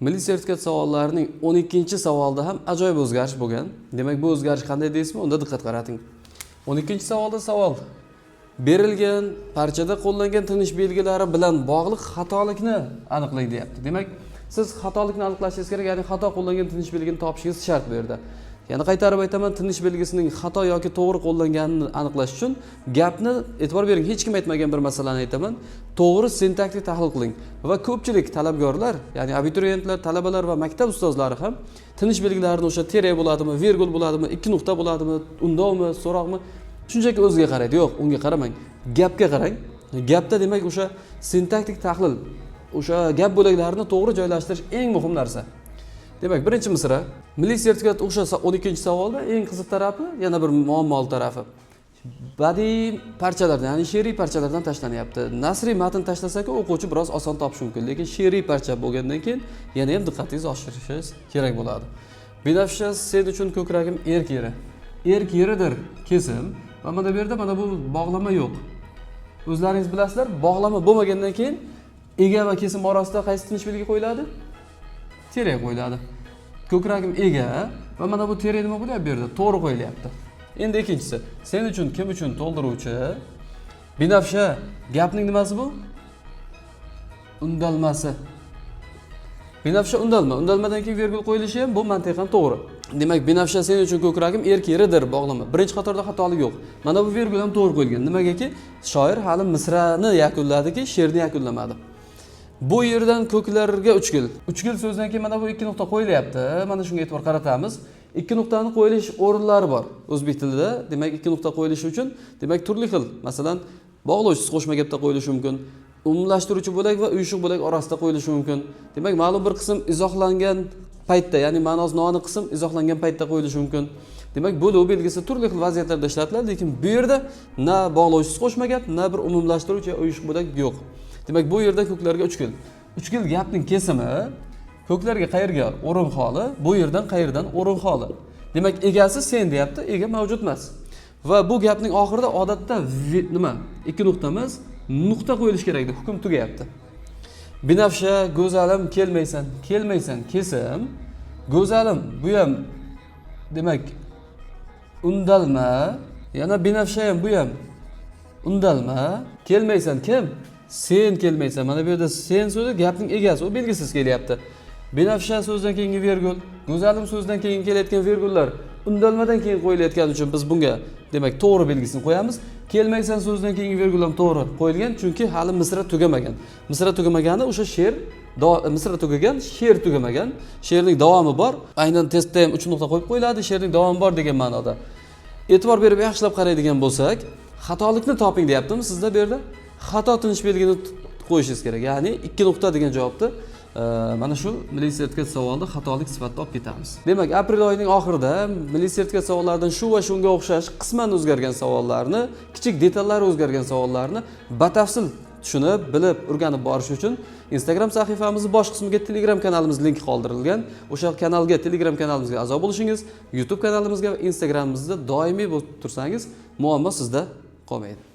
Milliy sertifikat savollarining 12-savolda ham ajoyib o'zgarish bo'lgan. Demak, bu o'zgarish qanday deysizmi? Unda diqqat qarating. 12-savolda savol berilgan parchada qo'llangan tinish belgilari bilan bog'liq xatolikni aniqlang deyapti. Demak, siz xatolikni aniqlashingiz kerak, ya'ni xato qo'llangan tinish belgini topishingiz shart bu yerda. Yana qaytarib aytaman, tinish belgisining xato yoki to'g'ri qo'llanganini aniqlash uchun gapni e'tibor bering, hech kim aytmagan bir masalani aytaman. To'g'ri sintaktik tahlil qiling va ko'pchilik talabgorlar, ya'ni abituriyentlar, talabalar va maktab ustozlari ham tinish belgilarini o'sha tere bo'ladimi, virgul bo'ladimi, ikki nuqta bo'ladimi, undovmi, so'roqmi, shunchaki o'ziga qaraydi. Yo'q, unga qaramang. Gapga qarang. Gapda demak o'sha sintaktik tahlil, o'sha gap bo'laklarini to'g'ri joylashtirish eng muhim narsa. Demak, birinchi misra, milliy sertifikat o'sha 12-savolda eng qiziq tarafi, yana bir muammoli tarafi. Badiiy parchalardan, ya'ni she'riy parchalardan tashlanyapti. Nasriy matn tashlasak, o'quvchi biroz oson topishi mumkin, lekin she'riy parcha bo'lgandan keyin yana ham diqqatingizni oshirishingiz kerak bo'ladi. Binafsha, sen uchun ko'kragim erk yeri. Erk yeridir kesim va mana bu yerda mana bu bog'lama yo'q. O'zlaringiz bilasizlar, bog'lama bo'lmagandan keyin ega va kesim orasida qaysi tinish belgi qo'yiladi? Tere qo'yiladi. Ko'kragim ega va mana bu tere nima bo'lyapti bu yerda? To'g'ri qo'yilyapti. Endi ikkinchisi, sen uchun kim uchun to'ldiruvchi? Binafsha, gapning nimasi bu? Undalmasi. Binafsha undalma. Undalmadan keyin virgul qo'yilishi ham bu mantiqan to'g'ri. Demak, binafsha sen uchun ko'kragim erk yeridir bog'lama. Birinchi qatorda xatolik yo'q. Mana bu virgul ham to'g'ri qo'yilgan. Nimagaki? Shoir hali misrani yakunladiki, she'rni yakunlamadi. Bu yerdan ko'klarga 3 gil. 3 gil so'zdan keyin mana bu 2 nuqta qo'yilyapti. Mana shunga e'tibor qaratamiz. 2 nuqtani qo'yilish o'rinlari bor o'zbek tilida. Demak, 2 nuqta qo'yilishi uchun, demak, turli xil. Masalan, bog'lovchisiz qo'shma gapda qo'yilishi mumkin. Umumlashtiruvchi bo'lak va uyushiq bo'lak orasida qo'yilishi mumkin. Demak, ma'lum bir qism izohlangan paytda, ya'ni ma'nosi noaniq qism izohlangan paytda qo'yilishi mumkin. Demak, bo'luv belgisi turli xil vaziyatlarda ishlatiladi, lekin bu yerda na bog'lovchisiz qo'shma gap, na bir umumlashtiruvchi uyushiq bo'lak yo'q. Demak, bu yerda ko'klarga 3 gil. 3 gil gapning kesimi, ko'klarga qayerga o'rin holi, bu yerdan qayerdan o'rin holi. Demak, egasi sen deyapti, ega mavjud emas. Va bu gapning oxirida odatda nima? 2 nuqtamiz, nuqta qo'yilish kerak edi, hukm tugayapti. Binafsha, go'zalim kelmaysan, kelmaysan kesim. Go'zalim, bu ham demak undalma, yana binafsha ham bu ham undalma. Kelmaysan kim? Sen kelmaysan. Mana bu yerda sen so'zi gapning egasi, o belgisiz kelyapti. Binafsha so'zdan keyingi virgul, go'zalim so'zdan keyin kelayotgan virgullar undalmadan keyin qo'yilayotgani uchun biz bunga demak to'g'ri belgisini qo'yamiz. Kelmaysan so'zdan keyingi virgul ham to'g'ri qo'yilgan, chunki hali misra tugamagan. Misra tugamagani o'sha she'r, misra tugagan, she'r tugamagan. She'rning davomi bor. Aynan testda ham 3 nuqta qo'yib qo'yiladi, she'rning davomi bor degan ma'noda. E'tibor berib yaxshilab qaraydigan bo'lsak, xatolikni toping deyaptimi sizda bu yerda? Xato tinish belgini qo'yishingiz kerak. Ya'ni 2 nuqta degan javobni mana shu milliy sertifikat savolida xatolik sifatida olib ketamiz. Demak, aprel oyining oxirida milliy sertifikat savollaridan shu va shunga o'xshash qisman o'zgargan savollarni, kichik detallari o'zgargan savollarni batafsil tushunib, bilib, o'rganib borish uchun Instagram sahifamizning bosh qismiga Telegram kanalimiz linki qoldirilgan. O'sha kanalga, Telegram kanalimizga a'zo bo'lishingiz, YouTube kanalimizga va Instagramimizda doimiy bo'lib tursangiz, muammo sizda qolmaydi.